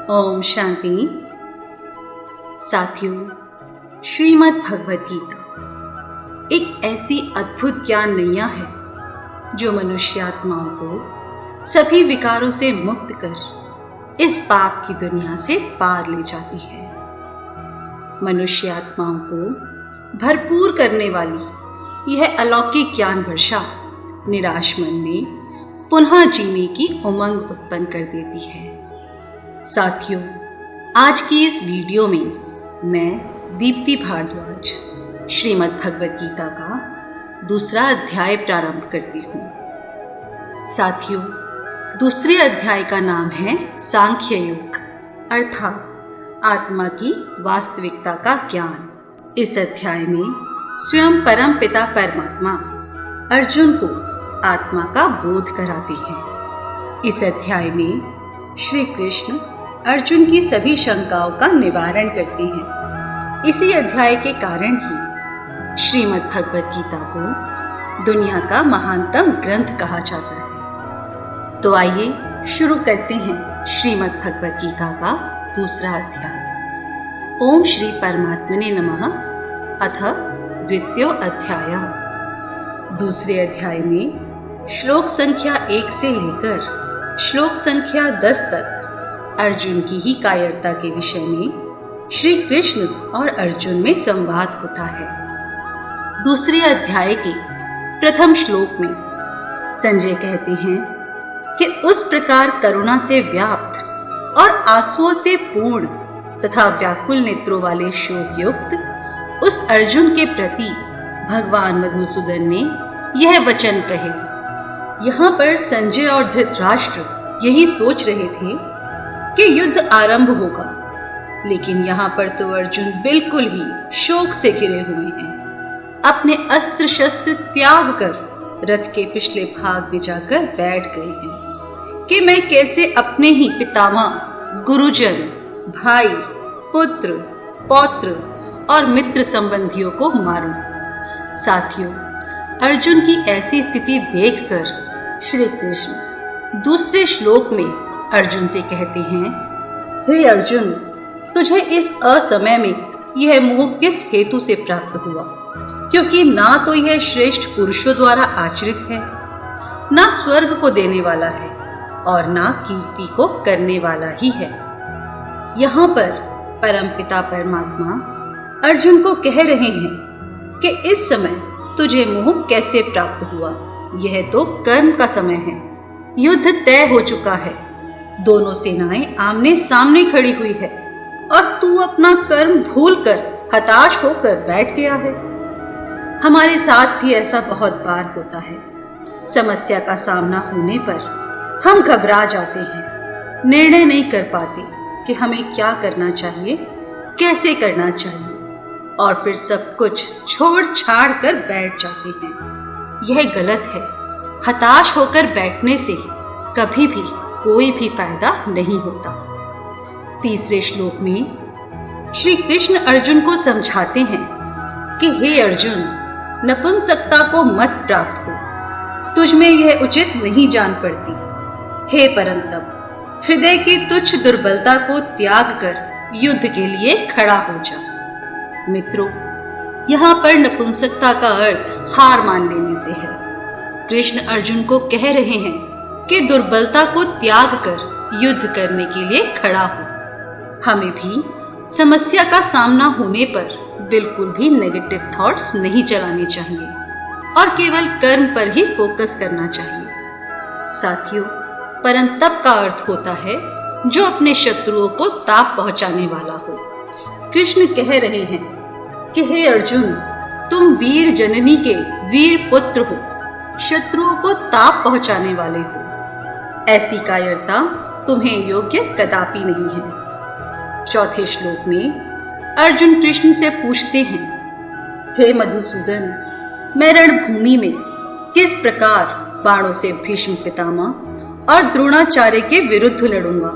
ओम शांति। साथियों, श्रीमद् भगवत गीता एक ऐसी अद्भुत ज्ञान नैया है जो मनुष्य आत्माओं को सभी विकारों से मुक्त कर इस पाप की दुनिया से पार ले जाती है। मनुष्य आत्माओं को भरपूर करने वाली यह अलौकिक ज्ञान वर्षा निराश मन में पुनः जीने की उमंग उत्पन्न कर देती है। साथियों, आज की इस वीडियो में मैं दीप्ति भारद्वाज श्रीमद् भगवत गीता का दूसरा अध्याय प्रारंभ करती हूँ। साथियों, दूसरे अध्याय का नाम है सांख्य योग अर्थात आत्मा की वास्तविकता का ज्ञान। इस अध्याय में स्वयं परम पिता परमात्मा अर्जुन को आत्मा का बोध कराते हैं। इस अध्याय में श्री कृष्ण अर्जुन की सभी शंकाओं का निवारण करते हैं। इसी अध्याय के कारण ही श्रीमद् भगवत गीता को दुनिया का महानतम ग्रंथ कहा जाता है। तो आइए शुरू करते हैं श्रीमद् भगवत गीता का दूसरा अध्याय। ओम श्री परमात्मने नमः। अथ द्वितीयो अध्यायः। दूसरे अध्याय में श्लोक संख्या 1 से लेकर श्लोक संख्या 10 तक अर्जुन की ही कायरता के विषय में श्री कृष्ण और अर्जुन में संवाद होता है। दूसरे अध्याय के प्रथम श्लोक में संजय कहते हैं कि उस प्रकार करुणा से व्याप्त और आंसुओं से पूर्ण तथा व्याकुल नेत्रों वाले शोक युक्त उस अर्जुन के प्रति भगवान मधुसूदन ने यह वचन कहे। यहाँ पर संजय और धृतराष्ट्र यही सोच रहे थे कि युद्ध आरंभ होगा, लेकिन यहाँ पर तो अर्जुन बिल्कुल ही शोक से घिरे हुए हैं। अपने अस्त्र शस्त्र त्याग कर रथ के पिछले भाग में जाकर बैठ गए हैं कि मैं कैसे अपने ही पितामह, गुरुजन, भाई, पुत्र, पौत्र और मित्र संबंधियों को मारूं। साथियों, अर्जुन की ऐसी स्थिति देखकर श्री कृष्ण दूसरे श्लोक में अर्जुन से कहते हैं, हे अर्जुन, तुझे इस असमय में यह मोह किस हेतु से प्राप्त हुआ? क्योंकि ना तो यह श्रेष्ठ पुरुषों द्वारा आचरित है, ना स्वर्ग को देने वाला है और ना कीर्ति को करने वाला ही है। यहाँ पर परमपिता परमात्मा अर्जुन को कह रहे हैं कि इस समय तुझे मोह कैसे प्राप्त हुआ। यह तो कर्म का समय है, युद्ध तय हो चुका है, दोनों सेनाएं आमने सामने खड़ी हुई है और तू अपना कर्म भूलकर हताश होकर बैठ गया है। हमारे साथ भी ऐसा बहुत बार होता है। समस्या का सामना होने पर हम घबरा जाते हैं, निर्णय नहीं कर पाते कि हमें क्या करना चाहिए, कैसे करना चाहिए, और फिर सब कुछ छोड़ छाड़ कर बैठ जाते हैं। यह गलत है। हताश होकर बैठने से कभी भी कोई भी फायदा नहीं होता। तीसरे श्लोक में श्री कृष्ण अर्जुन को समझाते हैं कि हे अर्जुन, नपुंसकता को मत प्राप्त हो, तुझ में यह उचित नहीं जान पड़ती। हे परंतप, हृदय की तुच्छ दुर्बलता को त्याग कर युद्ध के लिए खड़ा हो जा। मित्रों, यहाँ पर नपुंसकता का अर्थ हार मान लेने से है। कृष्ण अर्जुन को कह रहे हैं कि दुर्बलता को त्याग कर युद्ध करने के लिए खड़ा हो। हमें भी समस्या का सामना होने पर बिल्कुल भी नेगेटिव थॉट्स नहीं चलाने चाहिए और केवल कर्म पर ही फोकस करना चाहिए। साथियों, परंतप का अर्थ होता है जो अपने शत्रुओं को ताप पहुंचाने वाला हो। कृष्ण कह रहे हैं कि हे अर्जुन, तुम वीर जननी के वीर पुत्र हो, शत्रुओं को ताप पहुंचाने वाले हो। ऐसी कायरता तुम्हें योग्य कदापि नहीं है। चौथे श्लोक में अर्जुन कृष्ण से पूछते हैं, हे मधुसूदन, मैं रणभूमि में किस प्रकार बाणों से भीष्म पितामह और द्रोणाचार्य के विरुद्ध लड़ूंगा,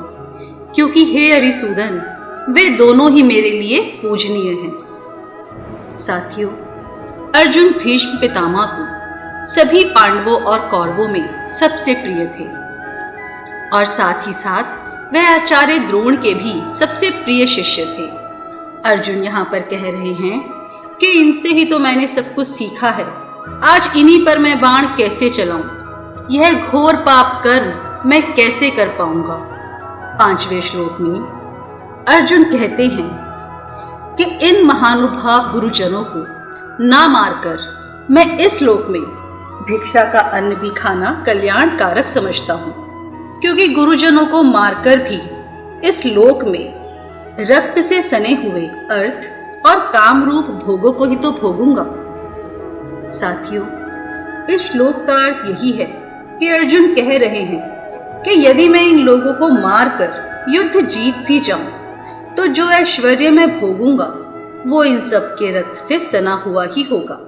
क्योंकि हे अरिसूदन, वे दोनों ही मेरे लिए पूजनीय हैं। साथियों, अर्जुन भीष्म पितामह को सभी पांडवों और कौरवों में सबसे प्रिय थे और साथ ही साथ वह आचार्य द्रोण के भी सबसे प्रिय शिष्य थे। अर्जुन यहाँ पर कह रहे हैं कि इनसे ही तो मैंने सब कुछ सीखा है, आज इन्हीं पर मैं बाण कैसे चलाऊं? यह घोर पाप कर्म मैं कैसे कर पाऊंगा? 5वें श्लोक में अर्जुन कहते हैं कि इन महानुभाव गुरुजनों को ना मारकर मैं इस लोक में भिक्षा का अन्न भी खाना कल्याणकारक समझता हूं, क्योंकि गुरुजनों को मारकर भी इस लोक में रक्त से सने हुए अर्थ और काम रूप भोगों को ही तो भोगूंगा। साथियों, इस श्लोक का अर्थ यही है कि अर्जुन कह रहे हैं कि यदि मैं इन लोगों को मारकर युद्ध जीत भी जाऊं तो जो ऐश्वर्य मैं भोगूंगा वो इन सब के रक्त से सना हुआ ही होगा।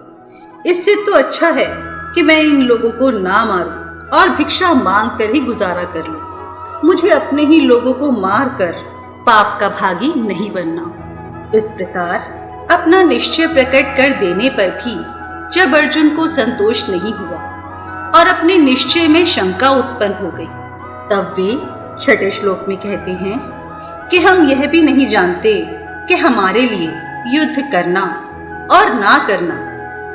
इससे तो अच्छा है कि मैं इन लोगों को ना मारूं और भिक्षा मांग कर ही गुजारा कर लूं। मुझे अपने ही लोगों को मारकर पाप का भागी नहीं बनना। इस प्रकार अपना निश्चय प्रकट कर देने पर भी जब अर्जुन को संतोष नहीं हुआ और अपने निश्चय में शंका उत्पन्न हो गई, तब वे 6ठे श्लोक में कहते हैं कि हम यह भी नहीं जानते कि हमारे लिए युद्ध करना और ना करना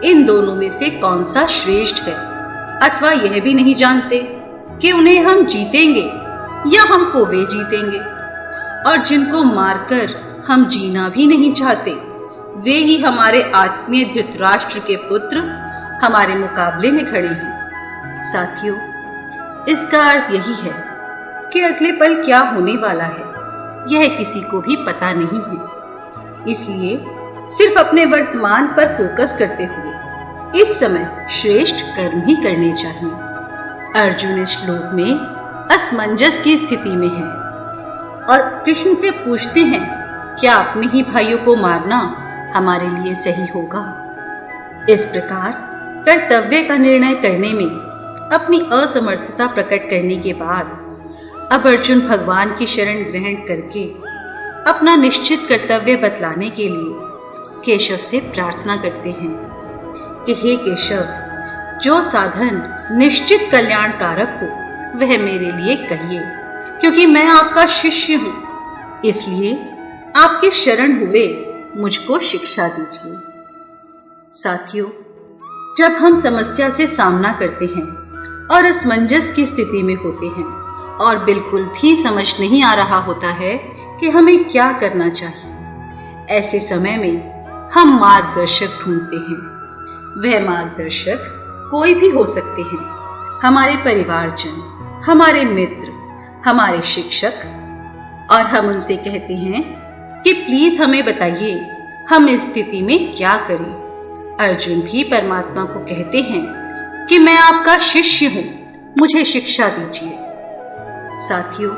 इन दोनों में से कौन सा श्रेष्ठ है, अथवा यह भी नहीं जानते कि उन्हें हम जीतेंगे या हमको वे जीतेंगे। और जिनको मारकर हम जीना भी नहीं चाहते, वे ही हमारे आत्मीय धृतराष्ट्र के पुत्र हमारे मुकाबले में खड़े हैं। साथियों, इसका अर्थ यही है कि अगले पल क्या होने वाला है यह किसी को भी पता नहीं है। इसलिए सिर्फ अपने वर्तमान पर फोकस करते हुए इस समय श्रेष्ठ कर्म ही करने चाहिए। अर्जुन इस श्लोक में असमंजस की स्थिति में है और कृष्ण से पूछते हैं, क्या अपने ही भाइयों को मारना हमारे लिए सही होगा? इस प्रकार कर्तव्य का निर्णय करने में अपनी असमर्थता प्रकट करने के बाद अब अर्जुन भगवान की शरण ग्रहण करके अपना निश्चित कर्तव्य बतलाने के लिए केशव से प्रार्थना करते हैं कि हे केशव, जो साधन निश्चित कल्याणकारक हो वह मेरे लिए कहिए, क्योंकि मैं आपका शिष्य हूं, इसलिए आपके शरण हुए मुझको शिक्षा दीजिए। साथियों, जब हम समस्या से सामना करते हैं और असमंजस की स्थिति में होते हैं और बिल्कुल भी समझ नहीं आ रहा होता है कि हमें क्या करना चाहिए, ऐसे समय में हम मार्गदर्शक ढूंढते हैं। वह मार्गदर्शक कोई भी हो सकते हैं, हमारे परिवारजन, हमारे मित्र, हमारे शिक्षक, और हम उनसे कहते हैं कि प्लीज हमें बताइए हम इस स्थिति में क्या करें। अर्जुन भी परमात्मा को कहते हैं कि मैं आपका शिष्य हूं, मुझे शिक्षा दीजिए। साथियों,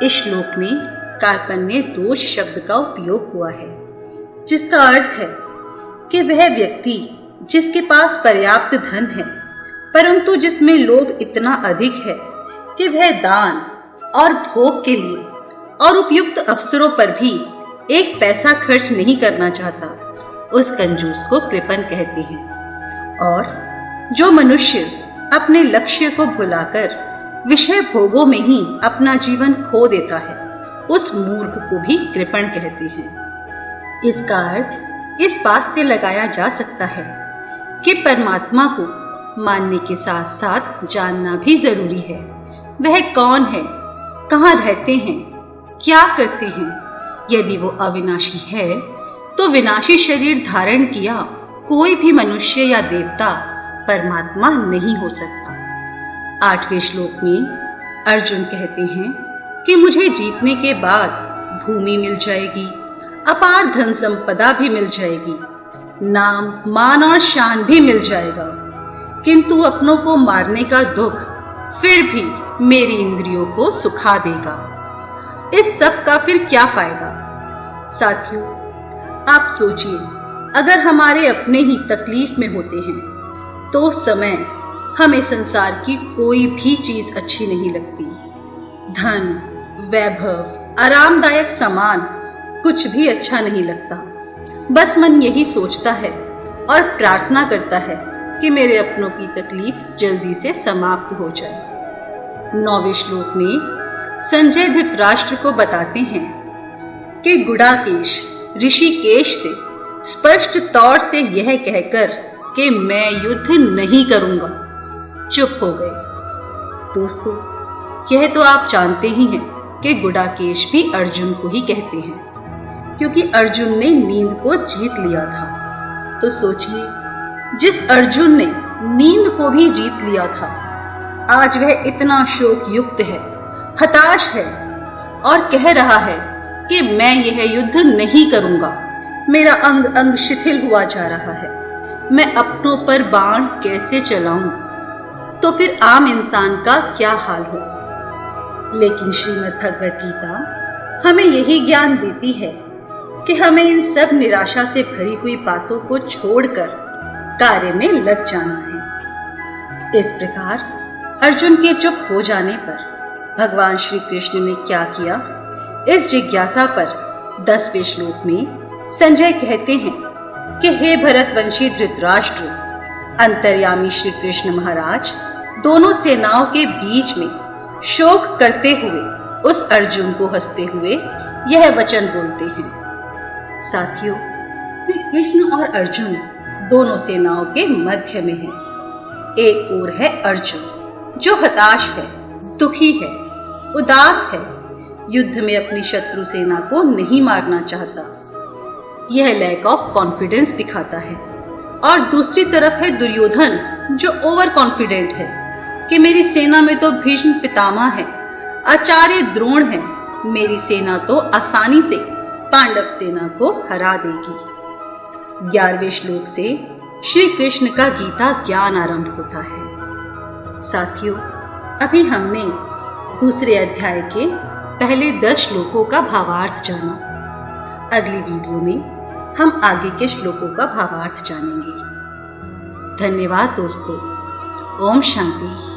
इस श्लोक में कार्पण्य दोष शब्द का उपयोग हुआ है, जिसका अर्थ है कि वह व्यक्ति जिसके पास पर्याप्त धन है परंतु जिसमें लोभ इतना अधिक है कि वह दान और भोग के लिए और उपयुक्त अवसरों पर भी एक पैसा खर्च नहीं करना चाहता, उस कंजूस को कृपण कहते हैं। और जो मनुष्य अपने लक्ष्य को भुलाकर विषय भोगों में ही अपना जीवन खो देता है, उस मूर्ख को भी कृपण कहते हैं। इसका अर्थ इस बात से लगाया जा सकता है कि परमात्मा को मानने के साथ साथ जानना भी जरूरी है। वह कौन है, कहाँ रहते हैं, क्या करते हैं। यदि वो अविनाशी है तो विनाशी शरीर धारण किया कोई भी मनुष्य या देवता परमात्मा नहीं हो सकता। 8वें श्लोक में अर्जुन कहते हैं कि मुझे जीतने के बाद भूमि मिल जाएगी, अपार धन संपदा भी मिल जाएगी, नाम, मान और शान भी मिल जाएगा, किंतु अपनों को मारने का दुख फिर भी मेरी इंद्रियों को सुखा देगा। इस सब का फिर क्या फायदा? साथियों, आप सोचिए, अगर हमारे अपने ही तकलीफ में होते हैं तो उस समय हमें संसार की कोई भी चीज अच्छी नहीं लगती। धन, वैभव, आरामदायक सामान कुछ भी अच्छा नहीं लगता। बस मन यही सोचता है और प्रार्थना करता है कि मेरे अपनों की तकलीफ जल्दी से समाप्त हो जाए। 9वें श्लोक में संजय धृतराष्ट्र को बताते हैं कि गुडाकेश ऋषिकेश से स्पष्ट तौर से यह कहकर कि मैं युद्ध नहीं करूंगा चुप हो गए। दोस्तों, यह तो आप जानते ही हैं कि गुडाकेश भी अर्जुन को ही कहते हैं, क्योंकि अर्जुन ने नींद को जीत लिया था। तो सोचिए, जिस अर्जुन ने नींद को भी जीत लिया था, आज वह इतना शोक युक्त है, हताश है और कह रहा है कि मैं यह युद्ध नहीं करूंगा। मेरा अंग अंग शिथिल हुआ जा रहा है, मैं अपनों पर बाण कैसे चलाऊं? तो फिर आम इंसान का क्या हाल हो? लेकिन श्रीमद् भगवत गीता हमें यही ज्ञान देती है कि हमें इन सब निराशा से भरी हुई बातों को छोड़कर कार्य में लग जाना है। इस प्रकार अर्जुन के चुप हो जाने पर भगवान श्री कृष्ण ने क्या किया, इस जिज्ञासा पर 10वें श्लोक में संजय कहते हैं कि हे भरतवंशी धृतराष्ट्र, अंतर्यामी श्री कृष्ण महाराज दोनों सेनाओं के बीच में शोक करते हुए उस अर्जुन को हंसते हुए यह वचन बोलते हैं। साथियों, श्री कृष्ण और अर्जुन दोनों सेनाओं के मध्य में है। एक ओर है अर्जुन जो हताश है, दुखी है, उदास है, युद्ध में अपनी शत्रु सेना को नहीं मारना चाहता, यह लैक ऑफ कॉन्फिडेंस दिखाता है। और दूसरी तरफ है दुर्योधन जो ओवर कॉन्फिडेंट है कि मेरी सेना में तो भीष्म पितामह है, आचार्य द्रोण है, मेरी सेना तो आसानी से पांडव सेना को हरा देगी। 11वें श्लोक से श्री कृष्ण का गीता ज्ञान आरंभ होता है। साथियों, अभी हमने दूसरे अध्याय के पहले 10 श्लोकों का भावार्थ जाना। अगली वीडियो में हम आगे के श्लोकों का भावार्थ जानेंगे। धन्यवाद दोस्तों। ओम शांति।